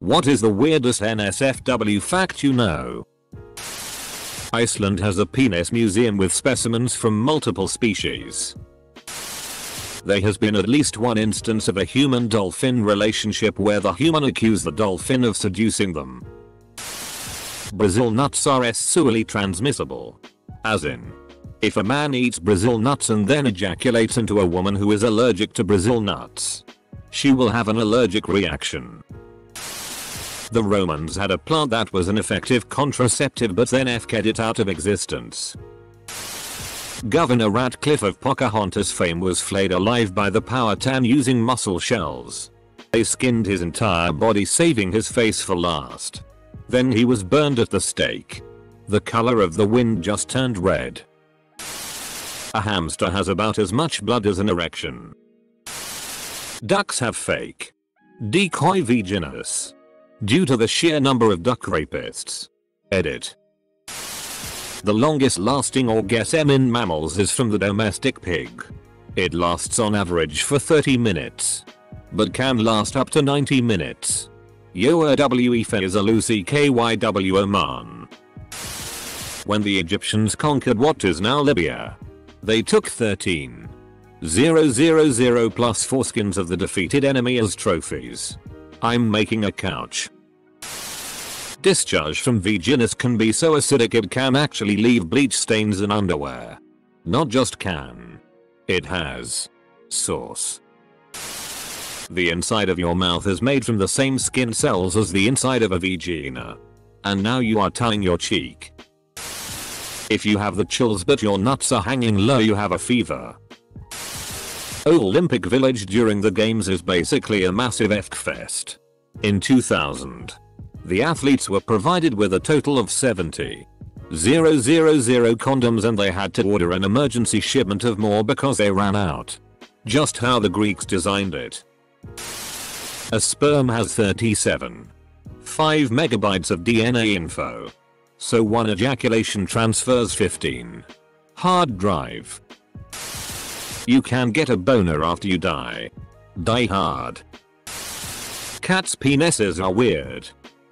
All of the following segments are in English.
What is the weirdest NSFW fact you know? Iceland has a penis museum with specimens from multiple species. There has been at least one instance of a human-dolphin relationship where the human accused the dolphin of seducing them. Brazil nuts are sexually transmissible. As in, if a man eats Brazil nuts and then ejaculates into a woman who is allergic to Brazil nuts, she will have an allergic reaction. The Romans had a plant that was an effective contraceptive but then f***ed it out of existence. Governor Ratcliffe of Pocahontas fame was flayed alive by the Powhatan using mussel shells. They skinned his entire body, saving his face for last. Then he was burned at the stake. The color of the wind just turned red. A hamster has about as much blood as an erection. Ducks have fake decoy vaginas due to the sheer number of duck rapists. Edit. The longest lasting orgasm in mammals is from the domestic pig. It lasts on average for 30 minutes, but can last up to 90 minutes. Yoa Wefe is a Lucy Kyw Oman. When the Egyptians conquered what is now Libya, they took 13,000 plus foreskins of the defeated enemy as trophies. I'm making a couch. Discharge from vaginas can be so acidic it can actually leave bleach stains in underwear. Not just can. It has sauce. The inside of your mouth is made from the same skin cells as the inside of a vagina. And now you are tying your cheek. If you have the chills but your nuts are hanging low, you have a fever. Olympic Village during the games is basically a massive f***fest. In 2000, the athletes were provided with a total of 70,000 condoms and they had to order an emergency shipment of more because they ran out. Just how the Greeks designed it. A sperm has 37.5 megabytes of DNA info. So one ejaculation transfers 15 hard drive. You can get a boner after you die. Die hard. Cats' penises are weird.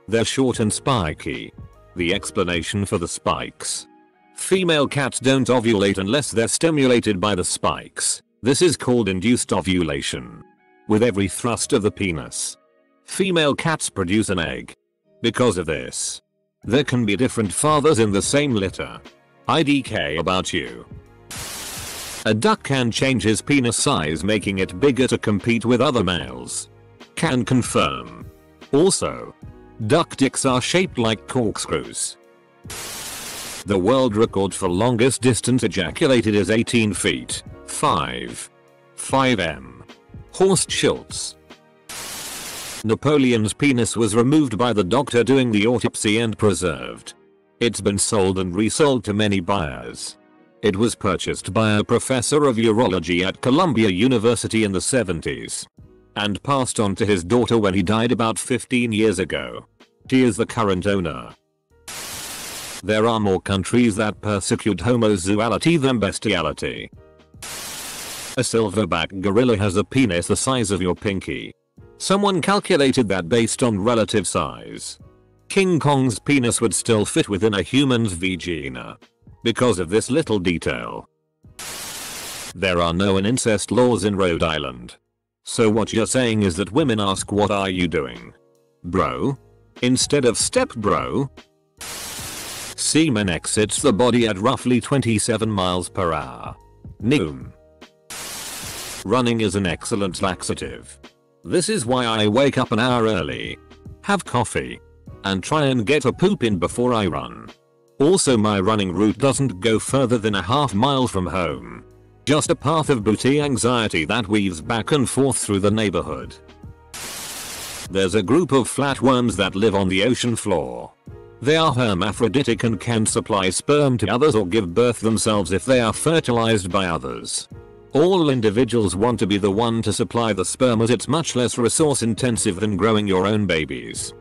They're short and spiky. The explanation for the spikes. Female cats don't ovulate unless they're stimulated by the spikes. This is called induced ovulation. With every thrust of the penis, female cats produce an egg. Because of this, there can be different fathers in the same litter. IDK about you. A duck can change his penis size, making it bigger to compete with other males. Can confirm. Also, duck dicks are shaped like corkscrews. The world record for longest distance ejaculated is 18 feet, 5'm. Horst Schultz. Napoleon's penis was removed by the doctor doing the autopsy and preserved. It's been sold and resold to many buyers. It was purchased by a professor of urology at Columbia University in the 70s. And passed on to his daughter when he died about 15 years ago. She is the current owner. There are more countries that persecute homosexuality than bestiality. A silverback gorilla has a penis the size of your pinky. Someone calculated that based on relative size. King Kong's penis would still fit within a human's vagina. Because of this little detail. There are no incest laws in Rhode Island. So what you're saying is that women ask, what are you doing, bro? Instead of step bro. Semen exits the body at roughly 27 miles per hour. Noom. Running is an excellent laxative. This is why I wake up an hour early, have coffee, and try and get a poop in before I run. Also, my running route doesn't go further than a half mile from home. Just a path of booty anxiety that weaves back and forth through the neighborhood. There's a group of flatworms that live on the ocean floor. They are hermaphroditic and can supply sperm to others or give birth themselves if they are fertilized by others. All individuals want to be the one to supply the sperm as it's much less resource intensive than growing your own babies.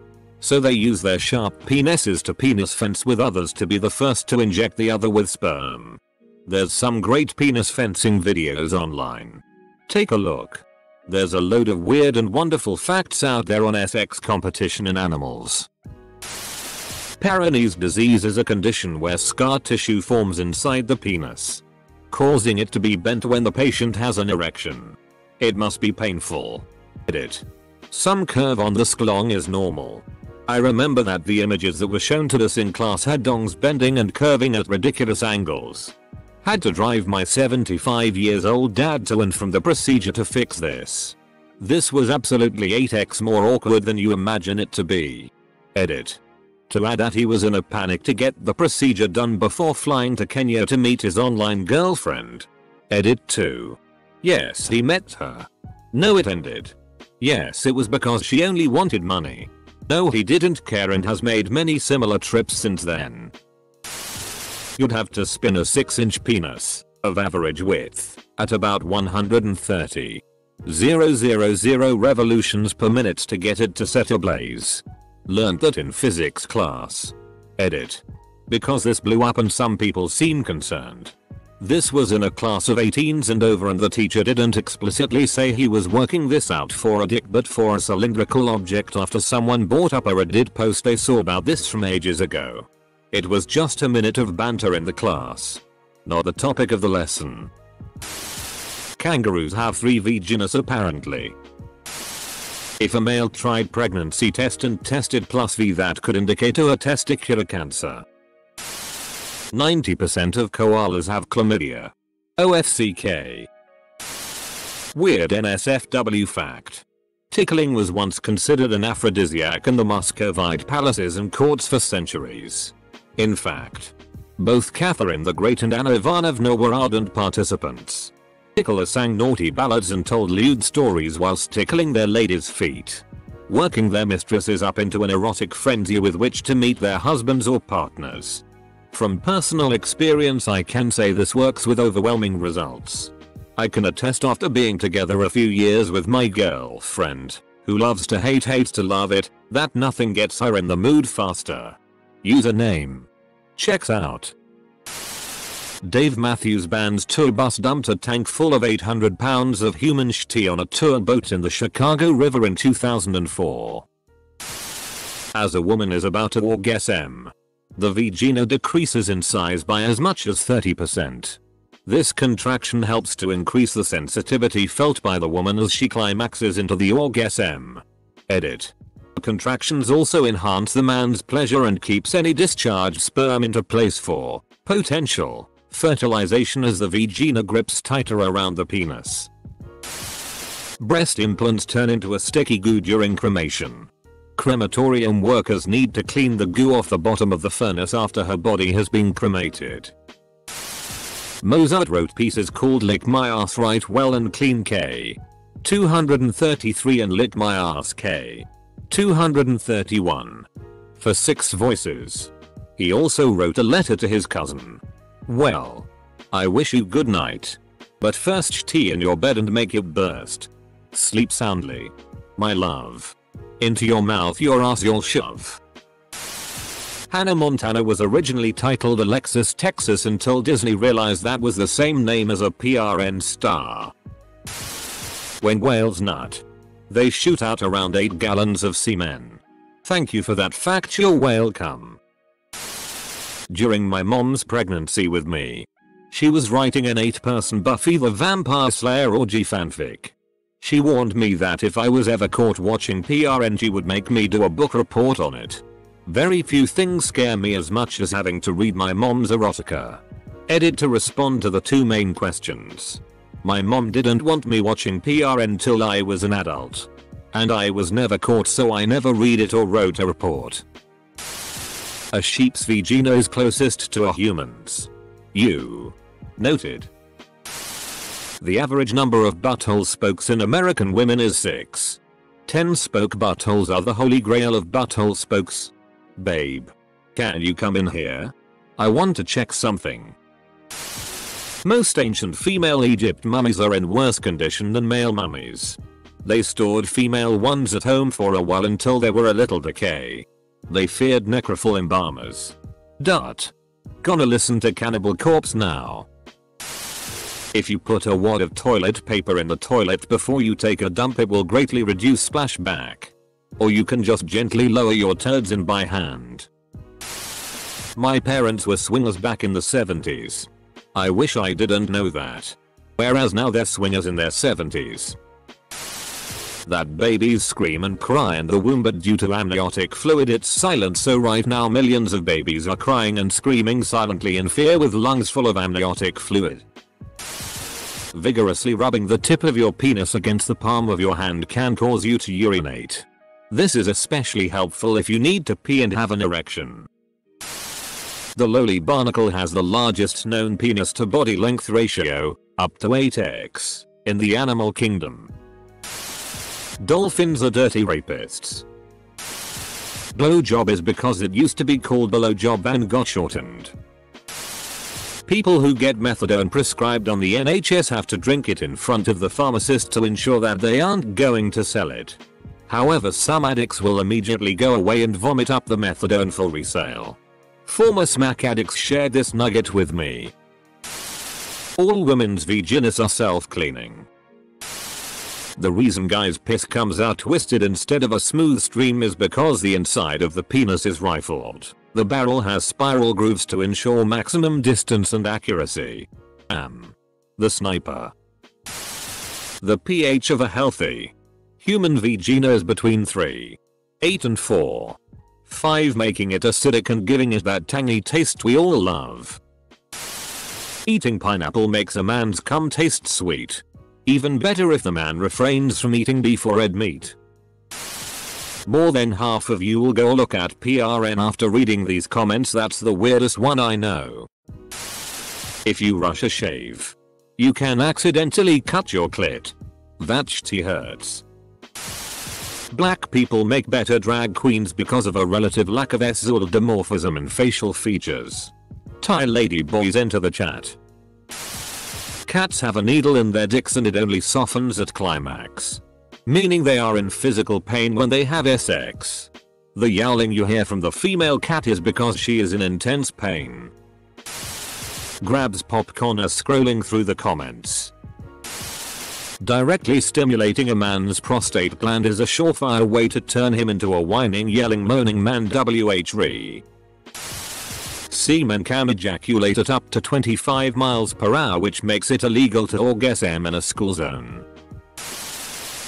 So they use their sharp penises to penis fence with others to be the first to inject the other with sperm. There's some great penis fencing videos online. Take a look. There's a load of weird and wonderful facts out there on sex competition in animals. Peyronie's disease is a condition where scar tissue forms inside the penis, causing it to be bent when the patient has an erection. It must be painful. Edit. Some curve on the schlong is normal. I remember that the images that were shown to us in class had dongs bending and curving at ridiculous angles. Had to drive my 75 years old dad to and from the procedure to fix this. This was absolutely 8x more awkward than you imagine it to be. Edit. To add that he was in a panic to get the procedure done before flying to Kenya to meet his online girlfriend. Edit 2. Yes, he met her. No, it ended. Yes, it was because she only wanted money. No, he didn't care and has made many similar trips since then. You'd have to spin a 6-inch penis, of average width, at about 130,000 revolutions per minute to get it to set ablaze. Learned that in physics class. Edit. Because this blew up and some people seem concerned. This was in a class of 18s and over and the teacher didn't explicitly say he was working this out for a dick but for a cylindrical object after someone brought up a Reddit post they saw about this from ages ago. It was just a minute of banter in the class. Not the topic of the lesson. Kangaroos have 3 vaginas apparently. If a male tried pregnancy test and tested +V, that could indicate a testicular cancer. 90% of koalas have chlamydia. OFCK. Weird NSFW fact. Tickling was once considered an aphrodisiac in the Muscovite palaces and courts for centuries. In fact, both Catherine the Great and Anna Ivanovna were ardent participants. Ticklers sang naughty ballads and told lewd stories whilst tickling their ladies' feet, working their mistresses up into an erotic frenzy with which to meet their husbands or partners. From personal experience I can say this works with overwhelming results. I can attest after being together a few years with my girlfriend, who loves to hate hates to love it, that nothing gets her in the mood faster. Username. Checks out. Dave Matthews Band's tour bus dumped a tank full of 800 pounds of human shit on a tour boat in the Chicago River in 2004. As a woman is about to orgasm, the vagina decreases in size by as much as 30%. This contraction helps to increase the sensitivity felt by the woman as she climaxes into the orgasm. Edit. Contractions also enhance the man's pleasure and keeps any discharged sperm into place for potential fertilization as the vagina grips tighter around the penis. Breast implants turn into a sticky goo during cremation. Crematorium workers need to clean the goo off the bottom of the furnace after her body has been cremated. Mozart wrote pieces called Lick My Ass Right Well and Clean K. 233 and Lick My Ass K. 231. For 6 voices. He also wrote a letter to his cousin. Well, I wish you good night. But first tea in your bed and make it burst. Sleep soundly. My love. Into your mouth your ass you'll shove. Hannah Montana was originally titled Alexis Texas until Disney realized that was the same name as a PRN star. When whales nut, they shoot out around 8 gallons of semen. Thank you for that factual whale cum. During my mom's pregnancy with me, she was writing an 8-person Buffy the Vampire Slayer orgy fanfic. She warned me that if I was ever caught watching PRN she would make me do a book report on it. Very few things scare me as much as having to read my mom's erotica. Edit to respond to the 2 main questions. My mom didn't want me watching PRN till I was an adult. And I was never caught, so I never read it or wrote a report. A sheep's vagina is closest to a human's. You. Noted. The average number of butthole spokes in American women is 6. 10 spoke buttholes are the holy grail of butthole spokes. Babe. Can you come in here? I want to check something. Most ancient female Egypt mummies are in worse condition than male mummies. They stored female ones at home for a while until they were a little decay. They feared necrophile embalmers. Gonna listen to Cannibal Corpse now. If you put a wad of toilet paper in the toilet before you take a dump, it will greatly reduce splashback. Or you can just gently lower your turds in by hand. My parents were swingers back in the 70s. I wish I didn't know that. Whereas now they're swingers in their 70s. That babies scream and cry in the womb, but due to amniotic fluid it's silent, so right now millions of babies are crying and screaming silently in fear with lungs full of amniotic fluid. Vigorously rubbing the tip of your penis against the palm of your hand can cause you to urinate. This is especially helpful if you need to pee and have an erection. The lowly barnacle has the largest known penis to body length ratio, up to 8x, in the animal kingdom. Dolphins are dirty rapists. Blowjob is because it used to be called blowjob and got shortened. People who get methadone prescribed on the NHS have to drink it in front of the pharmacist to ensure that they aren't going to sell it. However, some addicts will immediately go away and vomit up the methadone for resale. Former smack addicts shared this nugget with me. All women's vaginas are self-cleaning. The reason guys' piss comes out twisted instead of a smooth stream is because the inside of the penis is rifled. The barrel has spiral grooves to ensure maximum distance and accuracy. The sniper. The pH of a healthy human vagina is between 3.8 and 4.5, making it acidic and giving it that tangy taste we all love. Eating pineapple makes a man's cum taste sweet. Even better if the man refrains from eating beef or red meat. More than half of you will go look at PRN after reading these comments. That's the weirdest one I know. If you rush a shave, you can accidentally cut your clit. That shit hurts. Black people make better drag queens because of a relative lack of sexual dimorphism and facial features. Thai lady boys enter the chat. Cats have a needle in their dicks and it only softens at climax, meaning they are in physical pain when they have sex. The yowling you hear from the female cat is because she is in intense pain. Grabs popcorn as scrolling through the comments. Directly stimulating a man's prostate gland is a surefire way to turn him into a whining, yelling, moaning man. WH. Seamen can ejaculate at up to 25 miles per hour, which makes it illegal to orgasm in a school zone.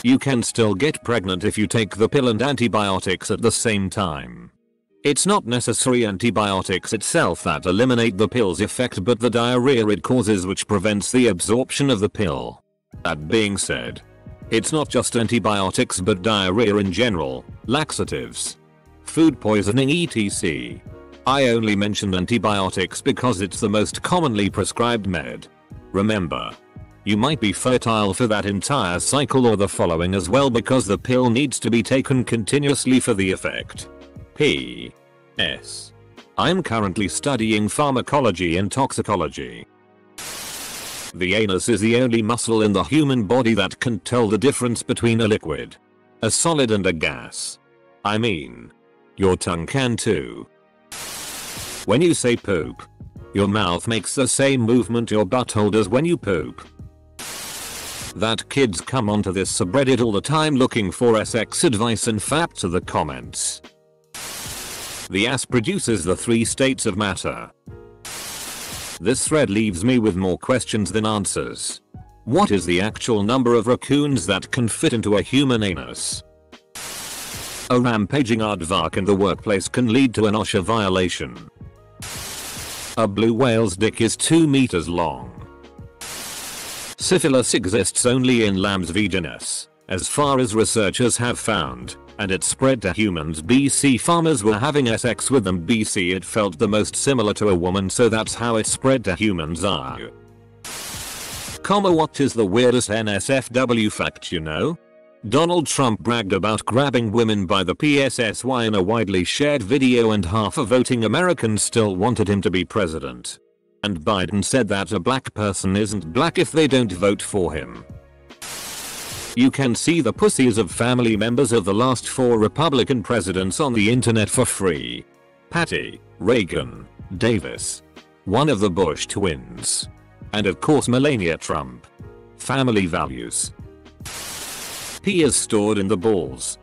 You can still get pregnant if you take the pill and antibiotics at the same time. It's not necessarily antibiotics itself that eliminate the pill's effect, but the diarrhea it causes, which prevents the absorption of the pill. That being said, it's not just antibiotics but diarrhea in general, laxatives, food poisoning etc. I only mentioned antibiotics because it's the most commonly prescribed med. Remember, you might be fertile for that entire cycle or the following as well, because the pill needs to be taken continuously for the effect. P.S. I'm currently studying pharmacology and toxicology. The anus is the only muscle in the human body that can tell the difference between a liquid, a solid and a gas. I mean, your tongue can too. When you say poop, your mouth makes the same movement your butthole does when you poop. That kids come onto this subreddit all the time looking for sex advice and fap to the comments. The ass produces the 3 states of matter. This thread leaves me with more questions than answers. What is the actual number of raccoons that can fit into a human anus? A rampaging aardvark in the workplace can lead to an OSHA violation. A blue whale's dick is 2 meters long. Syphilis exists only in lambs' vaginas, as far as researchers have found, and it spread to humans. BC farmers were having sex with them. BC it felt the most similar to a woman, so that's how it spread to humans. What is the weirdest NSFW fact you know? Donald Trump bragged about grabbing women by the PSSY in a widely shared video, and half of voting Americans still wanted him to be president. And Biden said that a black person isn't black if they don't vote for him. You can see the pussies of family members of the last 4 Republican presidents on the internet for free. Patty, Reagan, Davis, one of the Bush twins, And of course Melania Trump. Family values. Pee is stored in the balls.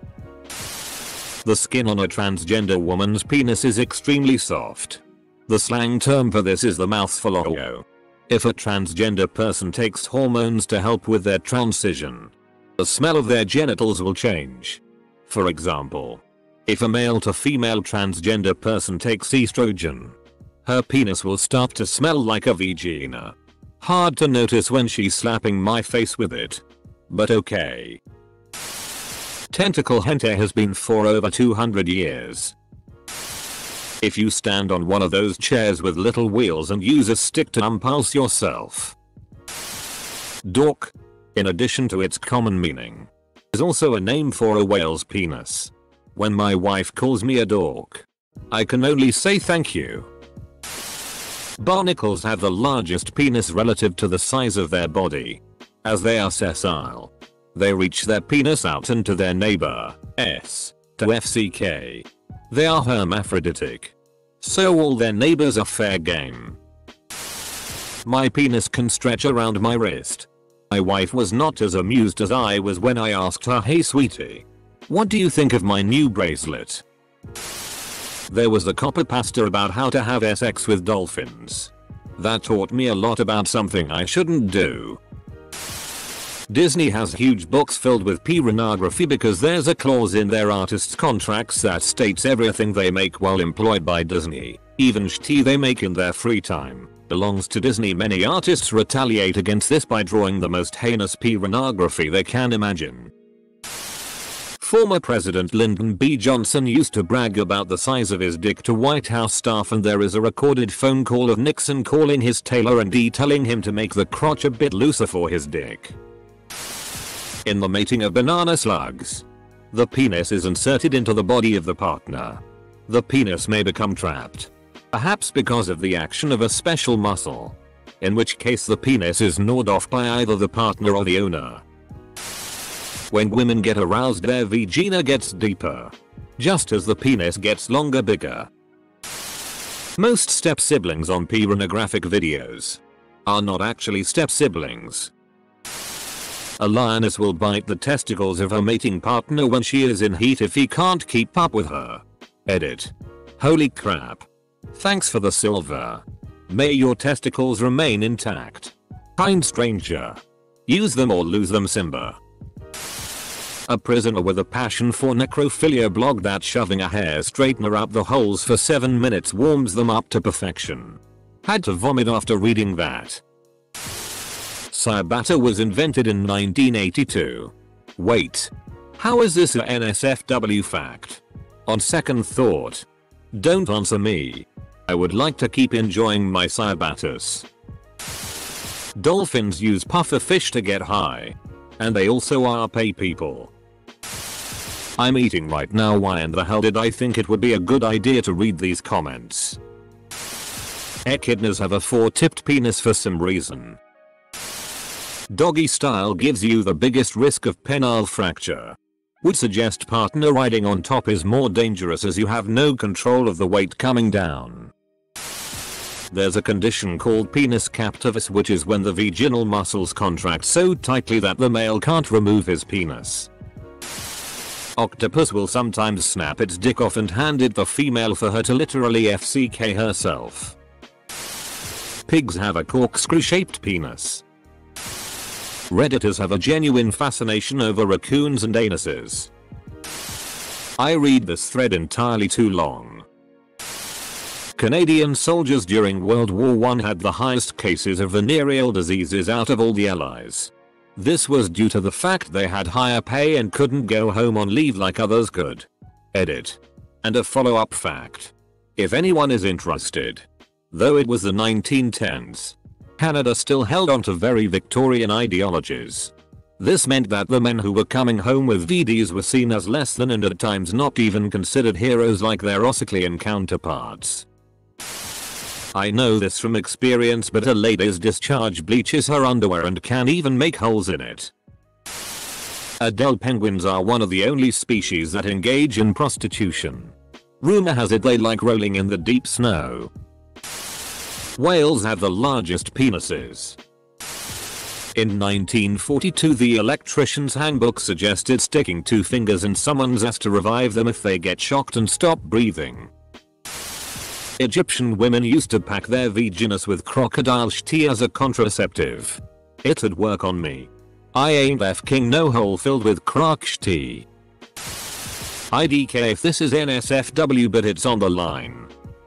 The skin on a transgender woman's penis is extremely soft. The slang term for this is the mouthful or. If a transgender person takes hormones to help with their transition, the smell of their genitals will change. For example, if a male to female transgender person takes estrogen, her penis will start to smell like a vagina. Hard to notice when she's slapping my face with it. But okay. Tentacle hentai has been for over 200 years. If you stand on one of those chairs with little wheels and use a stick to impulse yourself. Dork, in addition to its common meaning, is also a name for a whale's penis. When my wife calls me a dork, I can only say thank you. Barnacles have the largest penis relative to the size of their body. As they are sessile, they reach their penis out into their neighbor, to FCK. They are hermaphroditic. So all their neighbors are fair game. My penis can stretch around my wrist. My wife was not as amused as I was when I asked her, "Hey sweetie, what do you think of my new bracelet?" There was a copper pastor about how to have sex with dolphins. That taught me a lot about something I shouldn't do. Disney has huge books filled with pornography because there's a clause in their artists' contracts that states everything they make while employed by Disney, even shit they make in their free time, belongs to Disney. Many artists retaliate against this by drawing the most heinous pornography they can imagine. Former President Lyndon B. Johnson used to brag about the size of his dick to White House staff, and there is a recorded phone call of Nixon calling his tailor and telling him to make the crotch a bit looser for his dick. In the mating of banana slugs, the penis is inserted into the body of the partner. The penis may become trapped, perhaps because of the action of a special muscle, in which case the penis is gnawed off by either the partner or the owner. When women get aroused, their vagina gets deeper, just as the penis gets longer, bigger. Most step siblings on pornographic videos are not actually step siblings. A lioness will bite the testicles of her mating partner when she is in heat if he can't keep up with her. Edit. Holy crap. Thanks for the silver. May your testicles remain intact. Kind stranger. Use them or lose them, Simba. A prisoner with a passion for necrophilia blogged that shoving a hair straightener up the holes for 7 minutes warms them up to perfection. Had to vomit after reading that. Ciabatta was invented in 1982. Wait. How is this a NSFW fact? On second thought, don't answer me. I would like to keep enjoying my ciabattas. Dolphins use puffer fish to get high. And they also are pay people. I'm eating right now. Why in the hell did I think it would be a good idea to read these comments? Echidnas have a 4-tipped penis for some reason. Doggy style gives you the biggest risk of penile fracture. Would suggest partner riding on top is more dangerous as you have no control of the weight coming down. There's a condition called penis captivus, which is when the vaginal muscles contract so tightly that the male can't remove his penis. Octopus will sometimes snap its dick off and hand it the female for her to literally FCK herself. Pigs have a corkscrew-shaped penis. Redditors have a genuine fascination over raccoons and anuses. I read this thread entirely too long. Canadian soldiers during World War I had the highest cases of venereal diseases out of all the allies. This was due to the fact they had higher pay and couldn't go home on leave like others could. Edit. And a follow-up fact. If anyone is interested. Though it was the 1910s, Canada still held on to very Victorian ideologies. This meant that the men who were coming home with VDs were seen as less than and at times not even considered heroes like their Ossiclean counterparts. I know this from experience, but a lady's discharge bleaches her underwear and can even make holes in it. Adele penguins are one of the only species that engage in prostitution. Rumor has it they like rolling in the deep snow. Whales have the largest penises. In 1942, the Electrician's Handbook suggested sticking 2 fingers in someone's ass to revive them if they get shocked and stop breathing. Egyptian women used to pack their vaginas with crocodile shti as a contraceptive. It'd work on me. I ain't f***ing no hole filled with croc shti. IDK if this is NSFW, but it's on the line.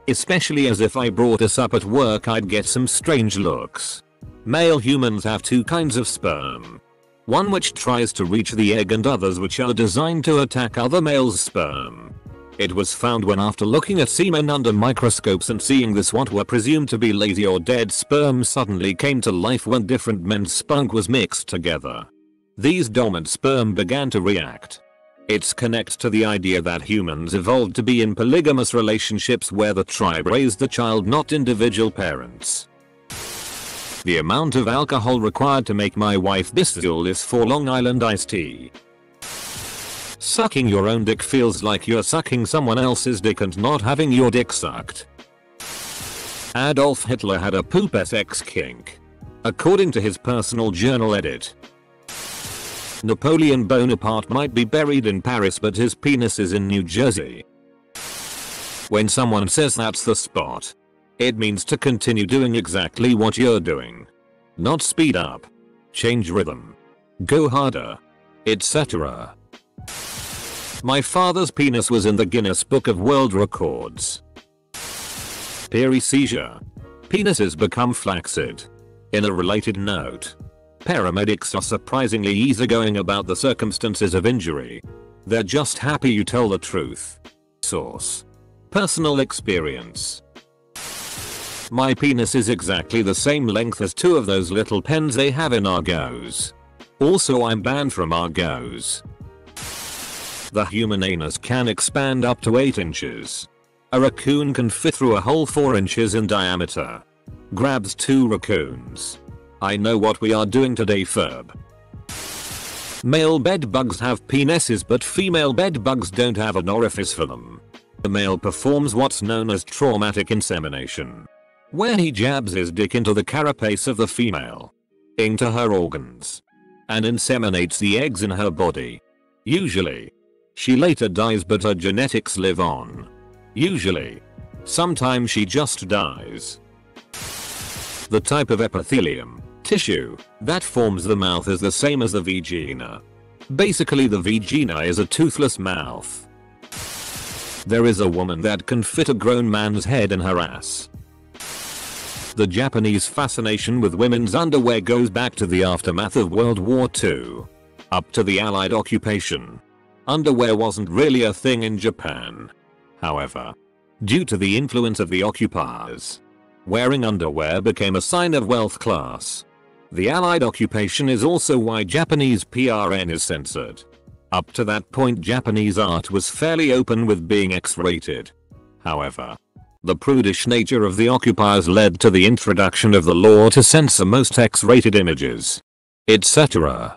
Especially as if I brought us up at work I'd get some strange looks. Male humans have 2 kinds of sperm. One which tries to reach the egg and others which are designed to attack other males' sperm. It was found when, after looking at semen under microscopes and seeing this, what were presumed to be lazy or dead sperm suddenly came to life when different men's spunk was mixed together. These dormant sperm began to react. It's connected to the idea that humans evolved to be in polygamous relationships where the tribe raised the child, not individual parents. The amount of alcohol required to make my wife bestial is 4 Long Island iced tea. Sucking your own dick feels like you're sucking someone else's dick and not having your dick sucked. Adolf Hitler had a poop sex kink. According to his personal journal edit. Napoleon Bonaparte might be buried in Paris but his penis is in New Jersey. When someone says that's the spot, it means to continue doing exactly what you're doing. Not speed up. Change rhythm. Go harder. Etc. My father's penis was in the Guinness Book of World Records. Paresthesia. Penises become flaccid. In a related note, paramedics are surprisingly easygoing about the circumstances of injury. They're just happy you tell the truth. Source: personal experience. My penis is exactly the same length as 2 of those little pens they have in Argos. Also, I'm banned from Argos. The human anus can expand up to 8 inches. A raccoon can fit through a hole 4 inches in diameter. Grabs 2 raccoons. I know what we are doing today, Ferb. Male bedbugs have penises but female bedbugs don't have an orifice for them. The male performs what's known as traumatic insemination, where he jabs his dick into the carapace of the female, into her organs, and inseminates the eggs in her body. Usually, she later dies but her genetics live on. Usually. Sometimes she just dies. The type of epithelium, tissue, that forms the mouth is the same as the vagina. Basically, the vagina is a toothless mouth. There is a woman that can fit a grown man's head in her ass. The Japanese fascination with women's underwear goes back to the aftermath of World War II. Up to the Allied occupation, underwear wasn't really a thing in Japan. However, due to the influence of the occupiers, wearing underwear became a sign of wealth class. The Allied occupation is also why Japanese PRN is censored. Up to that point, Japanese art was fairly open with being X-rated. However, the prudish nature of the occupiers led to the introduction of the law to censor most X-rated images, etc.